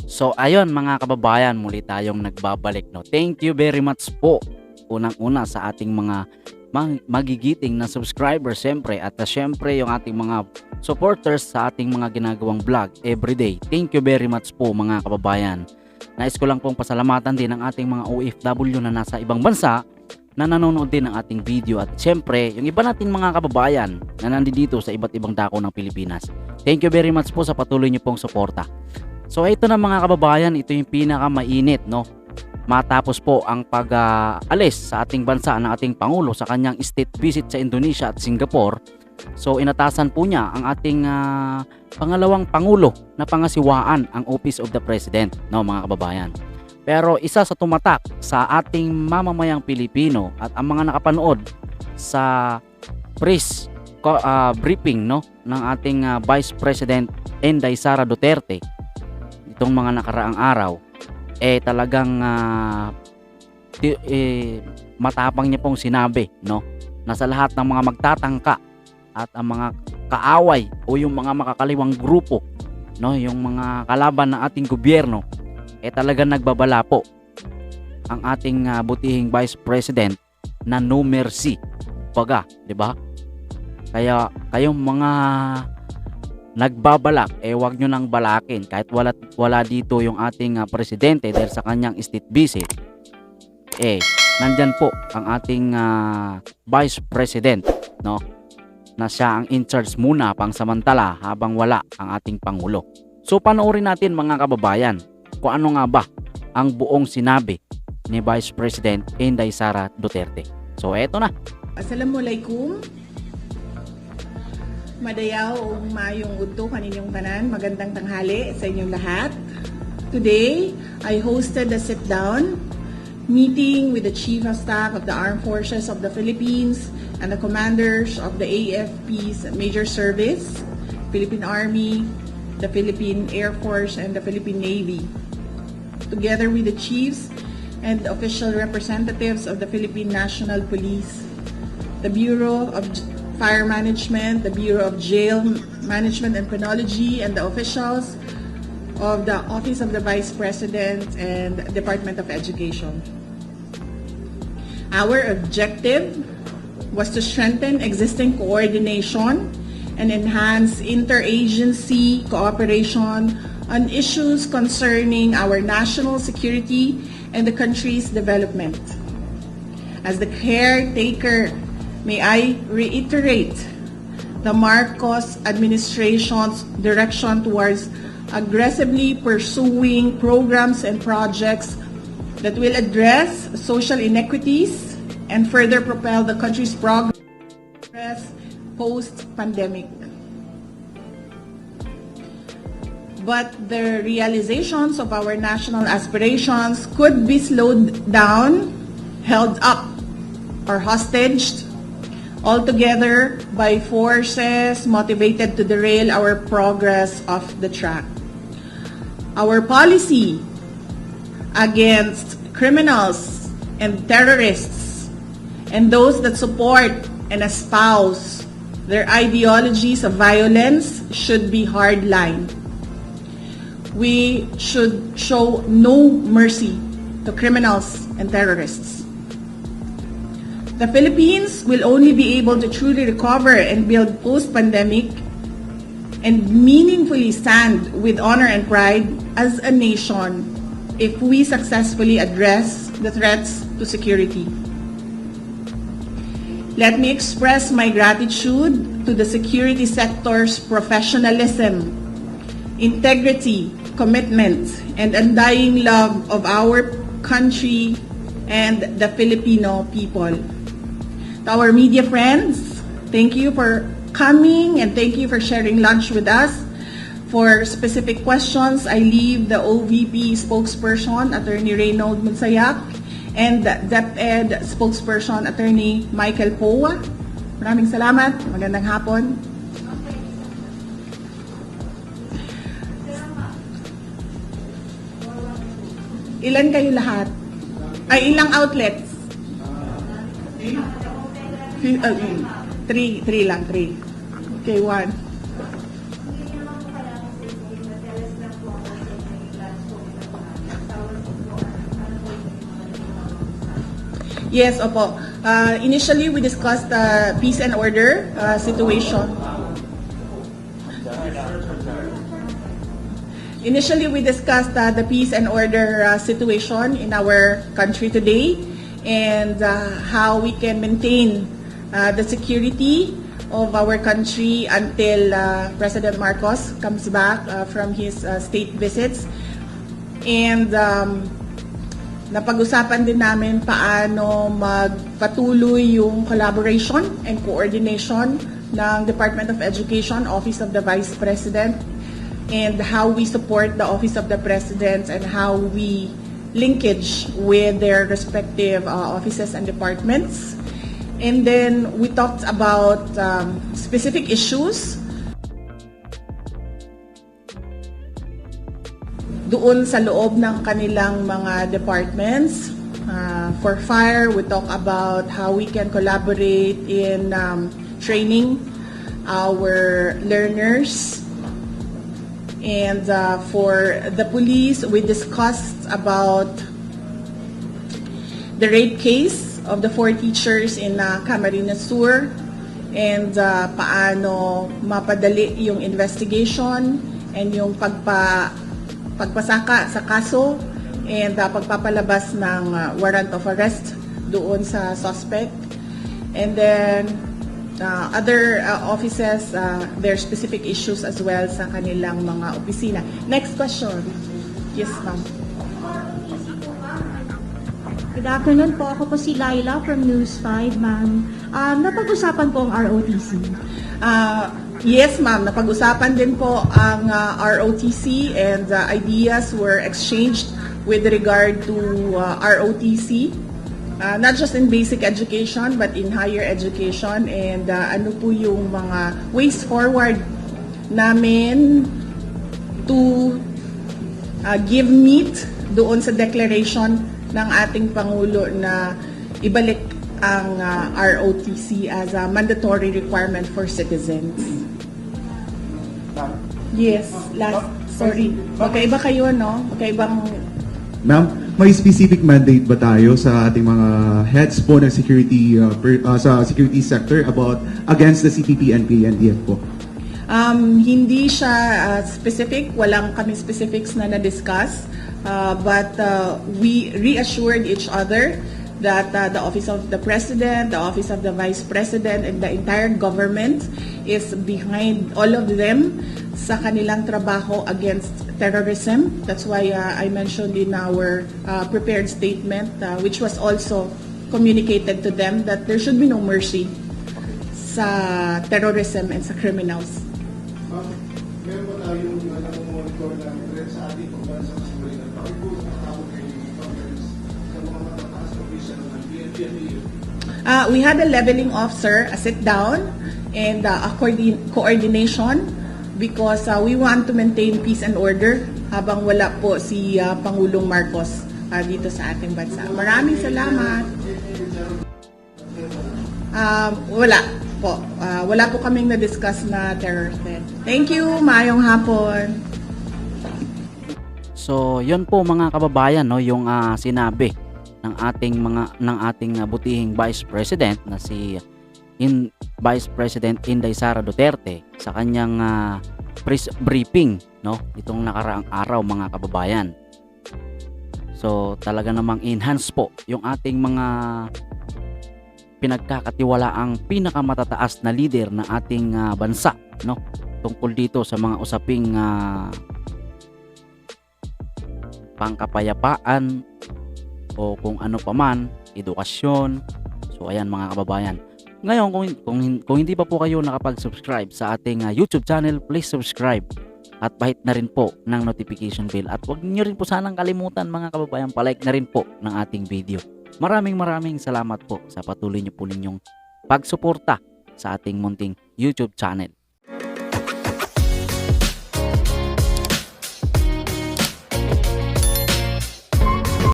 So ayun mga kababayan, muli tayong nagbabalik, no. Thank you very much po unang-una sa ating mga magigiting na subscribers siyempre, at siyempre yung ating mga supporters sa ating mga ginagawang vlog everyday. Thank you very much po mga kababayan. Nais ko lang pong pasalamatan din ang ating mga OFW na nasa ibang bansa na nanonood din ng ating video, at siyempre yung iba natin mga kababayan na nandito sa iba't ibang dako ng Pilipinas. Thank you very much po sa patuloy niyo pong suporta. So ito na mga kababayan, ito yung pinakamainit, no, matapos po ang pag-alis sa ating bansa ng ating Pangulo sa kanyang state visit sa Indonesia at Singapore. So inatasan po niya ang ating pangalawang Pangulo na pangasiwaan ang Office of the President, no mga kababayan. Pero isa sa tumatak sa ating mamamayang Pilipino at ang mga nakapanood sa press briefing, no, ng ating Vice President Sara Duterte itong mga nakaraang araw, talagang matapang niya pong sinabi, no, na sa lahat ng mga magtatangka at ang mga kaaway o yung mga makakaliwang grupo, no, yung mga kalaban ng ating gobyerno, talagang nagbabala po ang ating butihing Vice President na no mercy, baga, 'di ba? Kaya kayong mga nagbabalak, wag nyo nang balakin kahit wala dito yung ating presidente dahil sa kanyang state visit. Nandyan po ang ating Vice President, no, na siya ang in charge muna pangsamantala habang wala ang ating Pangulo. So panoorin natin mga kababayan kung ano nga ba ang buong sinabi ni Vice President Sara Duterte. So eto na. Assalamualaikum. Madayaw o mayong udto kaninyong tanan. Magandang tanghali sa inyong lahat. Today, I hosted a sit-down meeting with the Chief of Staff of the Armed Forces of the Philippines and the commanders of the AFP's major service, Philippine Army, the Philippine Air Force, and the Philippine Navy, together with the chiefs and official representatives of the Philippine National Police, the Bureau of Fire Management, the Bureau of Jail Management and Penology, and the officials of the Office of the Vice President and Department of Education. Our objective was to strengthen existing coordination and enhance interagency cooperation on issues concerning our national security and the country's development. As the caretaker, may I reiterate the Marcos administration's direction towards aggressively pursuing programs and projects that will address social inequities and further propel the country's progress post-pandemic. But the realizations of our national aspirations could be slowed down, held up, or hostaged altogether by forces motivated to derail our progress off the track. Our policy against criminals and terrorists and those that support and espouse their ideologies of violence should be hardline. We should show no mercy to criminals and terrorists. The Philippines will only be able to truly recover and build post-pandemic and meaningfully stand with honor and pride as a nation if we successfully address the threats to security. Let me express my gratitude to the security sector's professionalism, integrity, commitment, and undying love of our country and the Filipino people. To our media friends, thank you for coming and thank you for sharing lunch with us. For specific questions, I leave the OVP spokesperson, Attorney Reynold Monsayak, and DepEd spokesperson, Attorney Michael Poa. Maraming salamat. Magandang hapon. Ilan kayo lahat? Ay, ilang outlets? Three lang. Okay, one. Yes, opo. Initially, we discussed the peace and order situation. Initially, we discussed the peace and order situation in our country today and how we can maintain the security of our country until President Marcos comes back from his state visits. And napag-usapan din namin paano magpatuloy yung collaboration and coordination ng Department of Education, Office of the Vice President, and how we support the Office of the President and how we linkage with their respective offices and departments. And then we talked about specific issues doon sa loob ng kanilang mga departments. For fire, we talk about how we can collaborate in training our learners. And for the police, we discussed about the rape case of the 4 teachers in Camarines Sur and paano mapadali yung investigation and yung pagpasaka sa kaso and pagpapalabas ng warrant of arrest doon sa suspect. And then other offices, their specific issues as well sa kanilang mga opisina. Next question. Yes, ma'am. Good afternoon po. Ako po si Laila from News 5, ma'am. Napag-usapan po ang ROTC. Yes, ma'am. Napag-usapan din po ang ROTC and ideas were exchanged with regard to ROTC. Not just in basic education but in higher education, and ano po yung mga ways forward namin to give meat doon sa declaration ng ating Pangulo na ibalik ang ROTC as a mandatory requirement for citizens. Yes, sorry. Magkaiba kayo, no? Magkaibang. Ma'am, may specific mandate ba tayo sa ating mga heads po ng security sa security sector about against the CPP, NPA, NDF po? Hindi siya specific, walang kami specifics na na-discuss, but we reassured each other that the Office of the President, the Office of the Vice President, and the entire government is behind all of them sa kanilang trabaho against terrorism. That's why I mentioned in our prepared statement, which was also communicated to them, that there should be no mercy sa terrorism and sa criminals. Meron ba tayong monitor ng threat sa ating pagbansa sa Subukan? Bakit po nakatawag kayo ng conference sa mga matataas na official ng PNP? We had a leveling off, sir, a sit down and a coordination because we want to maintain peace and order habang wala po si Pangulong Marcos dito sa ating bansa. Maraming salamat. Wala po. Wala po kaming na-discuss na terror threat. Thank you. Maayong hapon. So, yun po mga kababayan, no, yung sinabi ng ating butihing Vice President na si Vice President Inday Sara Duterte sa kanyang press briefing, no, itong nakaraang araw mga kababayan. So, talaga namang enhance po yung ating mga pinagkakatiwalaang pinakamatataas na leader ng ating bansa, no, tungkol dito sa mga usaping pangkapayapaan o kung ano paman, edukasyon. So ayan mga kababayan. Ngayon kung hindi pa po kayo nakapag-subscribe sa ating YouTube channel, please subscribe at pahit na rin po ng notification bell, at huwag niyo rin po sanang kalimutan mga kababayan, palike na rin po ng ating video. Maraming salamat po sa patuloy niyo po ninyong pagsuporta sa ating munting YouTube channel.